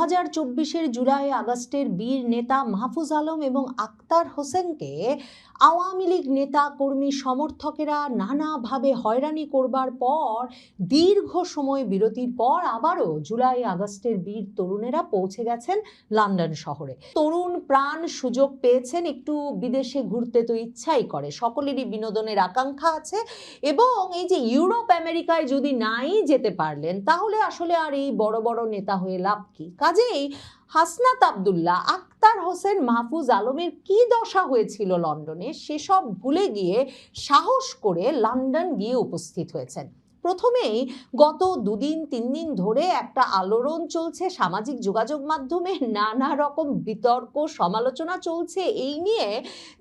2024-এর জুলাই আগস্টের বীর নেতা মাহফুজ আলম এবং আক্তার হোসেনকে আওয়ামী লীগ নেতা কর্মী সমর্থকেরা নানাভাবে হয়রানি করবার পর দীর্ঘ সময় বিরতির পর আবারও জুলাই আগস্টের বীর তরুণেরা পৌঁছে গেছেন লন্ডন শহরে। তরুণ প্রাণ সুযোগ পেয়েছেন, একটু বিদেশে ঘুরতে তো ইচ্ছাই করে, সকলেরই বিনোদনের আকাঙ্ক্ষা আছে এবং এই যে ইউরোপ আমেরিকায় যদি নাই যেতে পারলেন তাহলে আসলে আর এই বড় বড় নেতা হয়ে লাভ কি? কাজেই হাসনাত আব্দুল্লাহ, আক্তার হোসেন, মাহফুজ আলমের কি দশা হয়েছিল লন্ডনে সেসব ভুলে গিয়ে সাহস করে লন্ডন গিয়ে উপস্থিত হয়েছেন। প্রথমেই গত 2-3 দিন ধরে একটা আলোড়ন চলছে সামাজিক যোগাযোগ মাধ্যমে, নানা রকম বিতর্ক সমালোচনা চলছে এই নিয়ে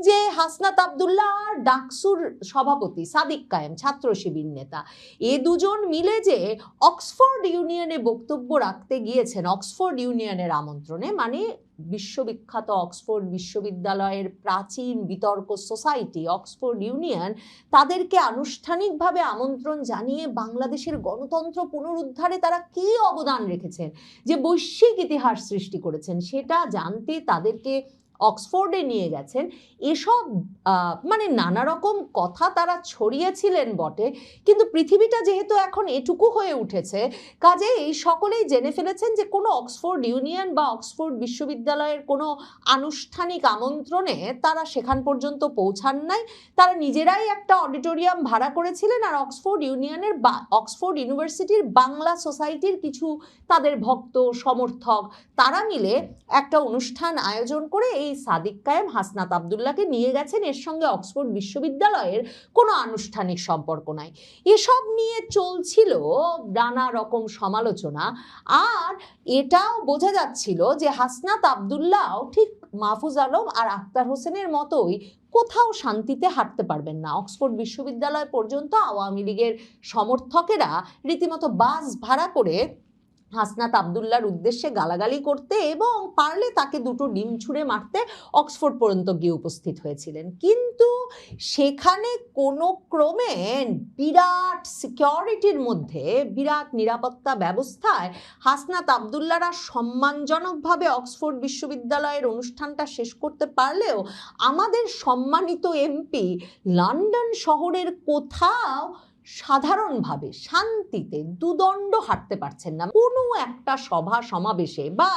যে হাসনাত আব্দুল্লাহ আর ডাকসুর সভাপতি সাদিক কায়েম, ছাত্র শিবির নেতা, এ দুজন মিলে যে অক্সফোর্ড ইউনিয়নে বক্তব্য রাখতে গিয়েছেন অক্সফোর্ড ইউনিয়নের আমন্ত্রণে, মানে বিশ্ববিখ্যাত অক্সফোর্ড বিশ্ববিদ্যালয়ের প্রাচীন বিতর্ক সোসাইটি অক্সফোর্ড ইউনিয়ন তাদেরকে আনুষ্ঠানিকভাবে আমন্ত্রণ জানিয়ে বাংলাদেশের গণতন্ত্র পুনরুদ্ধারে তারা কি অবদান রেখেছেন, যে বৈশ্বিক ইতিহাস সৃষ্টি করেছেন, সেটা জানতে তাদেরকে অক্সফোর্ডে নিয়ে গেছেন। এসব মানে নানা রকম কথা তারা ছড়িয়েছিলেন বটে, কিন্তু পৃথিবীটা যেহেতু এখন এটুকু হয়ে উঠেছে, কাজেই সকলেই জেনে ফেলেছেন যে কোনো অক্সফোর্ড ইউনিয়ন বা অক্সফোর্ড বিশ্ববিদ্যালয়ের কোনো আনুষ্ঠানিক আমন্ত্রণে তারা সেখান পর্যন্ত পৌঁছান নাই। তারা নিজেরাই একটা অডিটোরিয়াম ভাড়া করেছিলেন আর অক্সফোর্ড ইউনিয়নের বা অক্সফোর্ড ইউনিভার্সিটির বাংলা সোসাইটির কিছু তাদের ভক্ত সমর্থক তারা মিলে একটা অনুষ্ঠান আয়োজন করে এই সাদিক কায়েম হাসনাত আব্দুল্লাহকে নিয়ে গেছেন। এর সঙ্গে অক্সফোর্ড বিশ্ববিদ্যালয়ের কোনো আনুষ্ঠানিক সম্পর্ক নাই। এসব নিয়ে চলছিল নানা রকম সমালোচনা, আর এটাও বোঝা যাচ্ছিল যে হাসনাত আব্দুল্লাহ ঠিক মাহফুজ আলম আর আক্তার হোসেনের মতোই কোথাও শান্তিতে হাঁটতে পারবেন না। অক্সফোর্ড বিশ্ববিদ্যালয় পর্যন্ত আওয়ামী লীগের সমর্থকেরা রীতিমতো বাস ভাড়া করে হাসনাত আব্দুল্লাহর উদ্দেশ্যে গালাগালি করতে এবং পারলে তাকে দুটো ডিম ছুঁড়ে মারতে অক্সফোর্ড পর্যন্ত গিয়ে উপস্থিত হয়েছিলেন। কিন্তু সেখানে কোনো ক্রমে বিরাট সিকিউরিটির মধ্যে, বিরাট নিরাপত্তা ব্যবস্থায় হাসনাত আব্দুল্লাহরা সম্মানজনকভাবে অক্সফোর্ড বিশ্ববিদ্যালয়ের অনুষ্ঠানটা শেষ করতে পারলেও আমাদের সম্মানিত এমপি লন্ডন শহরের কোথাও সাধারণভাবে শান্তিতে দুদণ্ড হাঁটতে পারছেন না। কোনো একটা সভা সমাবেশে বা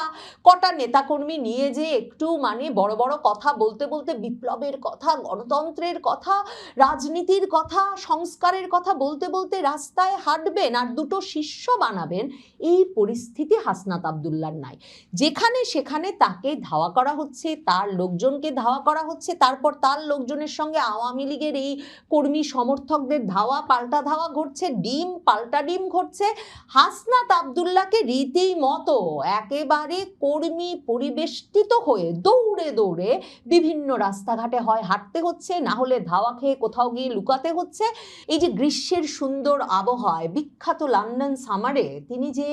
কটা নেতাকর্মী নিয়ে যে একটু মানে বড় বড় কথা বলতে বলতে বিপ্লবের কথা, গণতন্ত্রের কথা, রাজনীতির কথা, সংস্কারের কথা বলতে বলতে রাস্তায় হাঁটবেন আর দুটো শিষ্য বানাবেন, এই পরিস্থিতি হাসনাত আব্দুল্লাহর নাই। যেখানে সেখানে তাকে ধাওয়া করা হচ্ছে, তার লোকজনকে ধাওয়া করা হচ্ছে, তারপর তার লোকজনের সঙ্গে আওয়ামী লীগের এই কর্মী সমর্থকদের ধাওয়া পাল্টা ধাওয়া ঘটছে, ডিম পাল্টা ডিম ঘটছে। হাসনাত আব্দুল্লাহকে রীতিমতো একেবারে কর্মী পরিবেষ্টিত হয়ে দৌড়ে দৌড়ে বিভিন্ন রাস্তাঘাটে হয় হাঁটতে হচ্ছে, না হলে ধাওয়া খেয়ে কোথাও গিয়ে লুকাতে হচ্ছে। এই যে গ্রীষ্মের সুন্দর আবহাওয়ায় বিখ্যাত লন্ডন সামারে তিনি যে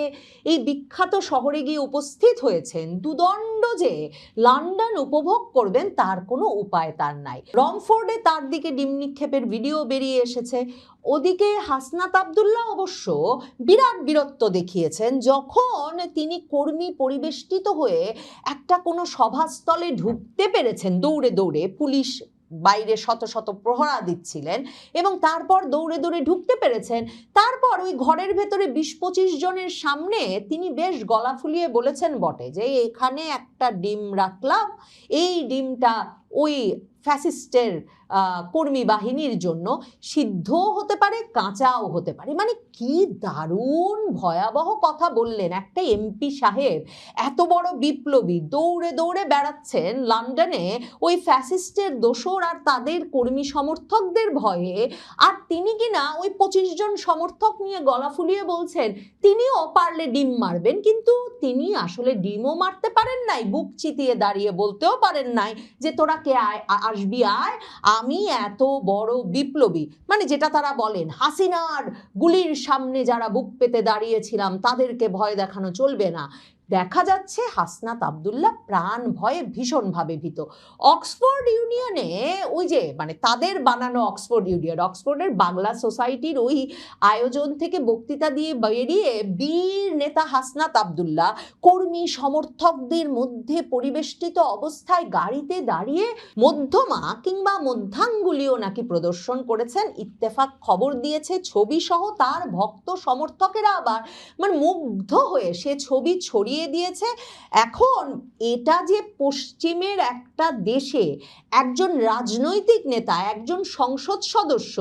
এই বিখ্যাত শহরে গিয়ে উপস্থিত হয়েছেন, দুদণ্ড যে লন্ডন উপভোগ করবেন তার কোনো উপায় তার নাই। রমফোর্ডে তার দিকে ডিম নিক্ষেপের ভিডিও বেরিয়ে এসেছে। ওদিকে হাসনাত আব্দুল্লাহ অবশ্য বিরাট বীরত্ব দেখিয়েছেন যখন তিনি কর্মী পরিবেষ্টিত হয়ে একটা কোনো সভাস্থলে ঢুকতে পেরেছেন দৌড়ে দৌড়ে, পুলিশ বাইরে শত শত প্রহরা দিচ্ছিলেন এবং তারপর দৌড়ে দৌড়ে ঢুকতে পেরেছেন। তারপর ওই ঘরের ভেতরে 20-25 জনের সামনে তিনি বেশ গলা ফুলিয়ে বলেছেন বটে যে এখানে একটা ডিম রাখলাম, এই ডিমটা ওই ফ্যাসিস্টের কর্মী বাহিনীর জন্য সিদ্ধও হতে পারে, কাঁচাও হতে পারে। মানে কি দারুণ ভয়াবহ কথা বললেন একটা এমপি সাহেব। এত বড় বিপ্লবী দৌড়ে দৌড়ে বেড়াচ্ছেন লন্ডনে ওই ফ্যাসিস্টের দোসর আর তাদের কর্মী সমর্থকদের ভয়ে, আর তিনি কিনা ওই 25 জন সমর্থক নিয়ে গলা ফুলিয়ে বলছেন তিনিও পারলে ডিম মারবেন, কিন্তু তিনি আসলে ডিমও মারতে পারেন নাই, বুক চিতিয়ে দাঁড়িয়ে বলতেও পারেন নাই যে তোরা কে আসবি আয়, আমি এত বড় বিপ্লবী। মানে যেটা তারা বলেন হাসিনার গুলির সামনে যারা বুক পেতে দাঁড়িয়েছিলাম তাদেরকে ভয় দেখানো চলবে না, দেখা যাচ্ছে হাসনাত আব্দুল্লাহ প্রাণ ভয়ে ভীষণভাবে ভীত। অক্সফোর্ড ইউনিয়নে ওই যে মানে তাদের বানানো অক্সফোর্ড ইউনিয়ন, অক্সফোর্ডের বাংলা সোসাইটির ওই আয়োজন থেকে বক্তৃতা দিয়ে বেরিয়ে বীর নেতা হাসনাত আব্দুল্লাহ কর্মী সমর্থকদের মধ্যে পরিবেষ্টিত অবস্থায় গাড়িতে দাঁড়িয়ে মধ্যমা কিংবা মধ্যাঙ্গুলিও নাকি প্রদর্শন করেছেন। ইত্তেফাক খবর দিয়েছে, ছবি সহ তার ভক্ত সমর্থকেরা আবার মানে মুগ্ধ হয়ে সে ছবি ছড়িয়ে দিয়েছে। এখন এটা যে পশ্চিমের একটা দেশে একজন রাজনৈতিক নেতা, একজন সংসদ সদস্য,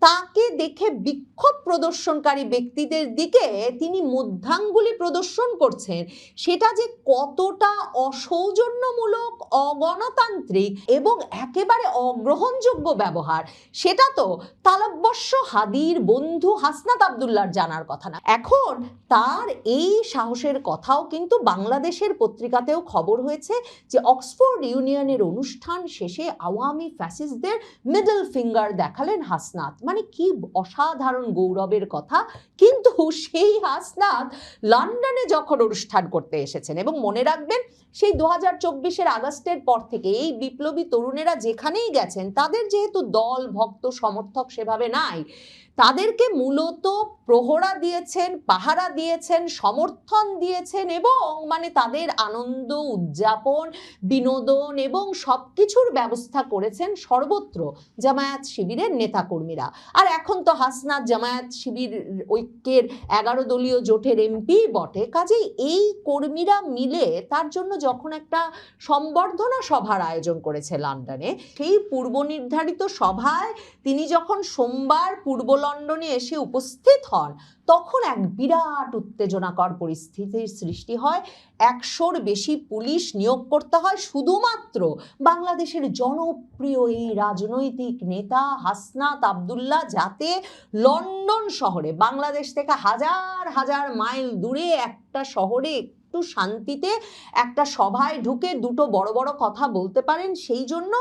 তাকে দেখে বিক্ষোভ প্রদর্শনকারী ব্যক্তিদের দিকে তিনি মধ্যাঙ্গুলি প্রদর্শন করছেন, সেটা যে কতটা অসৌজন্যমূলক, অগণতান্ত্রিক এবং একেবারে অগ্রহণযোগ্য ব্যবহার, সেটা তো তালব্যস্য হাদির বন্ধু হাসনাত আব্দুল্লাহর জানার কথা না। এখন তার এই সাহসের কথাও কিন্তু বাংলাদেশের পত্রিকাতেও খবর হয়েছে যে অক্সফোর্ড ইউনিয়নের অনুষ্ঠান শেষে আওয়ামী ফ্যাসিস্টদের মিডল ফিঙ্গার দেখালেন হাসনাত। মানে কি অসাধারণ গৌরবের কথা। কিন্তু সেই হাসনাত লন্ডনে যখন অনুষ্ঠান করতে এসেছেন, এবং মনে রাখবেন সেই 2024-এর আগস্টের পর থেকে এই বিপ্লবী তরুণেরা যেখানেই গেছেন, তাদের যেহেতু দল, ভক্ত, সমর্থক সেভাবে নাই, তাদেরকে মূলত প্রহরা দিয়েছেন, পাহারা দিয়েছেন, সমর্থন দিয়েছেন এবং মানে তাদের আনন্দ, উদযাপন, বিনোদন এবং সবকিছুর ব্যবস্থা করেছেন সর্বত্র জামায়াত শিবিরের নেতাকর্মীরা। আর এখন তো হাসনাত জামায়াত শিবির ঐক্যের 11 দলীয় জোটের এমপি বটে। কাজেই এই কর্মীরা মিলে তার জন্য যখন একটা সম্বর্ধনা সভার আয়োজন করেছে লন্ডনে, সেই পূর্ব নির্ধারিত সভায় তিনি যখন সোমবার পূর্ব লন্ডনে এসে উপস্থিত হন, তখন এক বিরাট উত্তেজনাকর পরিস্থিতির সৃষ্টি হয়। 100-র বেশি পুলিশ নিয়োগ করতে হয় শুধুমাত্র বাংলাদেশের জনপ্রিয় এই রাজনৈতিক নেতা হাসনাত আব্দুল্লাহ যাতে লন্ডন শহরে, বাংলাদেশ থেকে হাজার হাজার মাইল দূরে একটা শহরে একটু শান্তিতে একটা সভায় ঢুকে দুটো বড় বড় কথা বলতে পারেন সেই জন্য।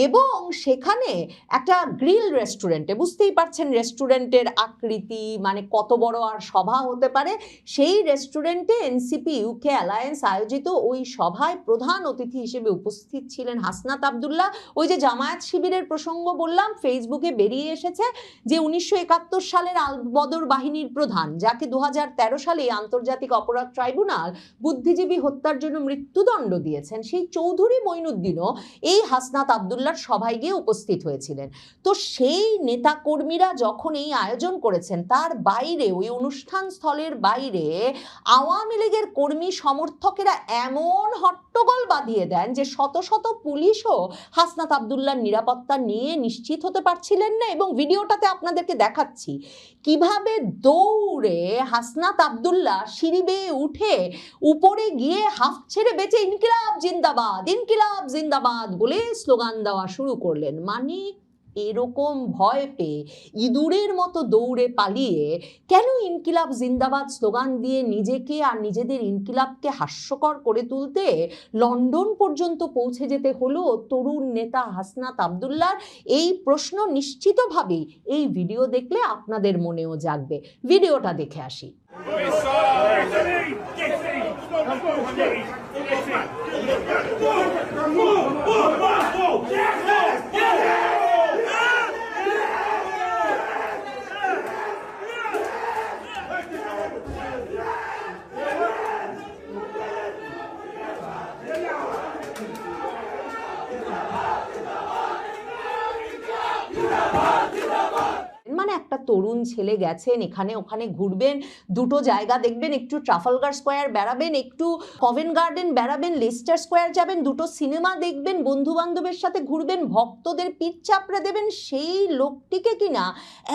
এবং সেখানে একটা গ্রিল রেস্টুরেন্টে, বুঝতেই পারছেন রেস্টুরেন্টের আকৃতি মানে কত বড় আর সভা হতে পারে, সেই রেস্টুরেন্টে এনসিপি ইউকে অ্যালায়েন্স আয়োজিত ওই সভায় প্রধান অতিথি হিসেবে উপস্থিত ছিলেন হাসনাত আব্দুল্লাহ। ওই যে জামায়াত শিবিরের প্রসঙ্গ বললাম, ফেসবুকে বেরিয়ে এসেছে যে 1971 সালের আল-বদর বাহিনীর প্রধান, যাকে 2013 সালে আন্তর্জাতিক অপরাধ ট্রাইব্যুনাল বুদ্ধিজীবী হত্যার জন্য মৃত্যুদণ্ড দিয়েছেন, সেই চৌধুরী মঈনুদ্দিনও এই হাসনাত আব্দুল্লাহর সভায় গিয়ে উপস্থিত হয়েছিলেন। তো সেই নেতাকর্মীরা যখন এই আয়োজন করেছেন, তার বাইরে ওই অনুষ্ঠান স্থলের বাইরে আওয়ামী লীগের কর্মী সমর্থকেরা এমন হট্টগোল বাঁধিয়ে দেন যে শত শত পুলিশও হাসনাত আব্দুল্লাহর নিরাপত্তা নিয়ে নিশ্চিত হতে পারছিলেন না। এবং ভিডিওটাতে আপনাদেরকে দেখাচ্ছি কিভাবে দৌড়ে হাসনাত আব্দুল্লাহ সিঁড়ি বেয়ে উঠে উপরে গিয়ে হাফ ছেড়ে বেঁচে ইনকিলাব জিন্দাবাদ, ইনকিলাব জিন্দাবাদ বলে স্লোগান দেওয়া শুরু করলেন। মানে এরকম ভয় পেয়ে ইঁদুরের মতো দৌড়ে পালিয়ে কেন ইনকিলাব জিন্দাবাদ স্লোগান দিয়ে নিজেকে আর নিজেদের ইনকিলাবকে হাস্যকর করে তুলতে লন্ডন পর্যন্ত পৌঁছে যেতে হলো তরুণ নেতা হাসনাত আব্দুল্লাহর? এই প্রশ্ন নিশ্চিতভাবেই এই ভিডিও দেখলে আপনাদের মনেও জাগবে। ভিডিওটা দেখে আসি। মানে একটা তরুণ ছেলে গেছেন, এখানে ওখানে ঘুরবেন, দুটো জায়গা দেখবেন, একটু ট্রাফালগার স্কোয়ার বেড়াবেন, একটু কভেন্ট গার্ডেন বেড়াবেন, লেস্টার স্কোয়ার যাবেন, দুটো সিনেমা দেখবেন, বন্ধু বান্ধবের সাথে ঘুরবেন, ভক্তদের পিঠ চাপড়ে দেবেন, সেই লোকটিকে কিনা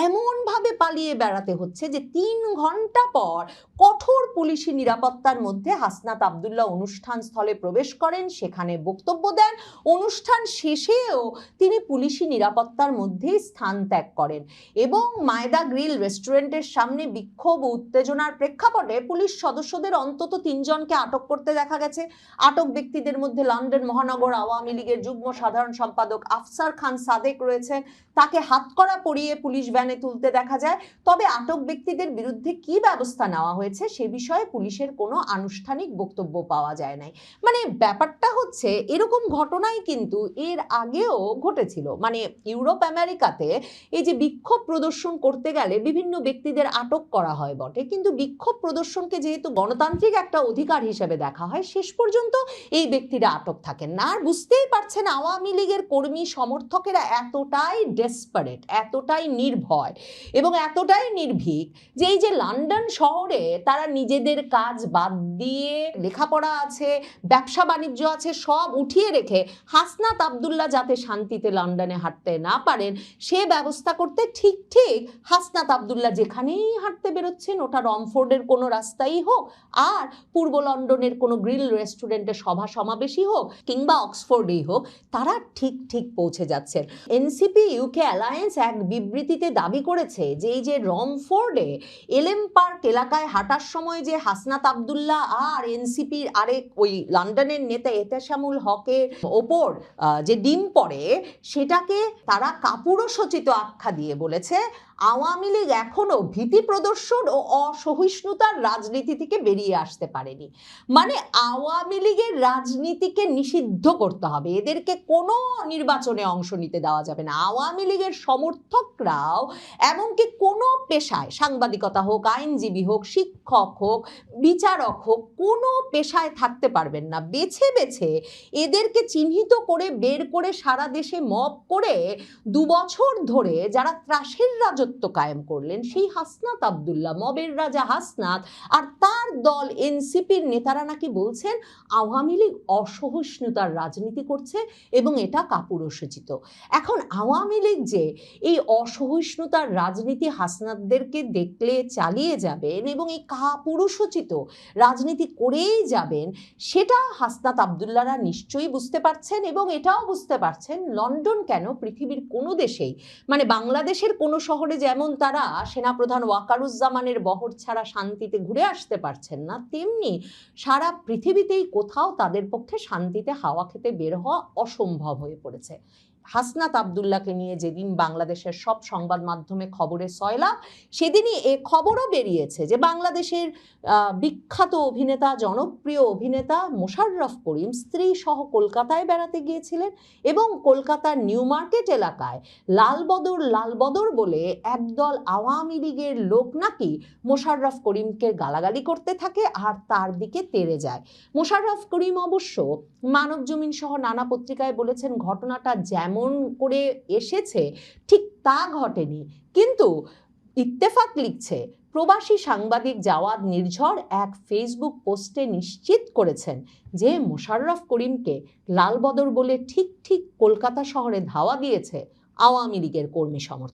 এমনভাবে পালিয়ে বেড়াতে হচ্ছে যে 3 ঘন্টা পর কঠোর পুলিশি নিরাপত্তার মধ্যে হাসনাত আব্দুল্লাহ অনুষ্ঠান স্থলে প্রবেশ করেন, সেখানে বক্তব্য দেন। অনুষ্ঠান শেষেও তিনি পুলিশি নিরাপত্তার মধ্যেই স্থান ত্যাগ করেন এবং মায়দা গ্রিল রেস্টুরেন্টের সামনে বিক্ষোভ ও উত্তেজনার প্রেক্ষাপটে পুলিশ সদস্যদের অন্তত 3 জনকে আটক করতে দেখা গেছে। আটক ব্যক্তিদের মধ্যে লন্ডন মহানগর আওয়ামী লীগের যুগ্ম সাধারণ সম্পাদক আফসার খান সাদেক রয়েছেন। তাকে হাতকড়া পরিয়ে পুলিশ ভ্যানে তুলতে দেখা যায়। তবে আটক ব্যক্তিদের বিরুদ্ধে কি ব্যবস্থা নেওয়া হয়েছে সে বিষয়ে পুলিশের কোনো আনুষ্ঠানিক বক্তব্য পাওয়া যায় নাই। মানে ব্যাপারটা হচ্ছে, এরকম ঘটনাই কিন্তু এর আগেও ঘটেছিল। মানে ইউরোপ আমেরিকাতে এই যে বিক্ষোভ প্রদর্শন করতে গেলে বিভিন্ন ব্যক্তিদের আটক করা হয় বটে, কিন্তু বিক্ষোভ প্রদর্শনকে যেহেতু গণতান্ত্রিক একটা অধিকার হিসেবে দেখা হয়, শেষ পর্যন্ত এই ব্যক্তিরা আটক থাকেন না। আর বুঝতেই পারছেন আওয়ামী লীগের কর্মী সমর্থকেরা এতটাই ডেসপারেট, এতটাই নির্ভয় এবং এতটাই নির্ভীক যে এই যে লন্ডন শহরে তারা নিজেদের কাজ বাদ দিয়ে, লেখাপড়া আছে, ব্যবসা বাণিজ্য আছে, সব উঠিয়ে রেখে হাসনাত আব্দুল্লাহ যাতে শান্তিতে লন্ডনে হাঁটতে না পারেন সে ব্যবস্থা করতে ঠিক হাসনাত আব্দুল্লাহ যেখানেই হাঁটতে বেরোচ্ছেন, ওটা রমফোর্ডের কোনো রাস্তাই হোক, আর পূর্ব লন্ডনের কোনো গ্রিল রেস্টুরেন্টে সভা সমাবেশই হোক, কিংবা অক্সফোর্ডেই হোক, তারা ঠিক পৌঁছে যাচ্ছেন। এনসিপি ইউকে অ্যালায়েন্স এক বিবৃতিতে দাবি করেছে যে এই যে রমফোর্ডে এলএম পার্ক এলাকায় হাঁটার সময় যে হাসনাত আব্দুল্লাহ আর এনসিপির আরেক ওই লন্ডনের নেতা এতেশামুল হকের ওপর যে ডিম পড়ে, সেটাকে তারা কাপুরুষোচিত আখ্যা দিয়ে বলেছে আওয়ামী লীগ এখনো ভীতি প্রদর্শন ও অসহিষ্ণুতার রাজনীতি থেকে বেরিয়ে আসতে পারেনি। মানে আওয়ামী লীগের রাজনীতিকে নিষিদ্ধ করতে হবে, এদেরকে কোনো নির্বাচনে অংশ নিতে দেওয়া যাবে না। আওয়ামী লীগের সমর্থকরাও এমনকি কোনো পেশায়, সাংবাদিকতা হোক, আইনজীবী হোক, শিক্ষক হোক, বিচারক হোক, কোনো পেশায় থাকতে পারবেন না। বেছে বেছে এদেরকে চিহ্নিত করে বের করে সারা দেশে মব করে 2 বছর ধরে যারা ত্রাসের রাজত্ব কায়েম করলেন, সেই হাসনাত আব্দুল্লাহ, মবের রাজা হাসনাত আর তার দল এনসিপির নেতারা নাকি বলছেন আওয়ামী লীগ অসহিষ্ণুতার রাজনীতি করছে এবং এটা কাপুরুষোচিত। এখন আওয়ামী লীগ যে এই অসহিষ্ণুতার রাজনীতি হাসনাতদেরকে দেখলে চালিয়ে যাবেন এবং এই কাপুরুষোচিত রাজনীতি করেই যাবেন, সেটা হাসনাত আব্দুল্লাহরা নিশ্চয়ই বুঝতে পারছেন এবং এটাও বুঝতে পারছেন লন্ডন কেন পৃথিবীর কোনো দেশেই, মানে বাংলাদেশের কোনো শহরে যেমন তারা সেনাপ্রধান ওয়াকারুজ্জামানের বহর ছাড়া শান্তিতে ঘুরে আসতে পারছেন না, তেমনি সারা পৃথিবীতেই কোথাও তাদের পক্ষে শান্তিতে হাওয়া খেতে বের হওয়া অসম্ভব হয়ে পড়েছে। হাসনাত আব্দুল্লাহকে নিয়ে যেদিন বাংলাদেশের সব সংবাদ মাধ্যমে খবরে সয়লাব, সেদিনই এ খবরও বেরিয়েছে যে বাংলাদেশের বিখ্যাত অভিনেতা, জনপ্রিয় অভিনেতা মোশাররফ করিম স্ত্রী সহ কলকাতায় বেড়াতে গিয়েছিলেন এবং কলকাতার নিউ মার্কেট এলাকায় লালবদর বলে একদল আওয়ামী লীগের লোক নাকি মোশাররফ করিমকে গালাগালি করতে থাকে আর তার দিকে তেড়ে যায়। মোশাররফ করিম অবশ্য মানবজমিন সহ নানা পত্রিকায় বলেছেন ঘটনাটা যেমন করে এসেছে ঠিক তা ঘটেনি, কিন্তু ইত্তেফাক লিখছে প্রবাসী সাংবাদিক জাওয়াদ নির্ঝর এক ফেসবুক পোস্টে নিশ্চিত করেছেন যে মোশাররফ করিমকে লালবদর বলে ঠিক কলকাতা শহরে ধাওয়া দিয়েছে আওয়ামী লীগের কর্মী সমর্থক।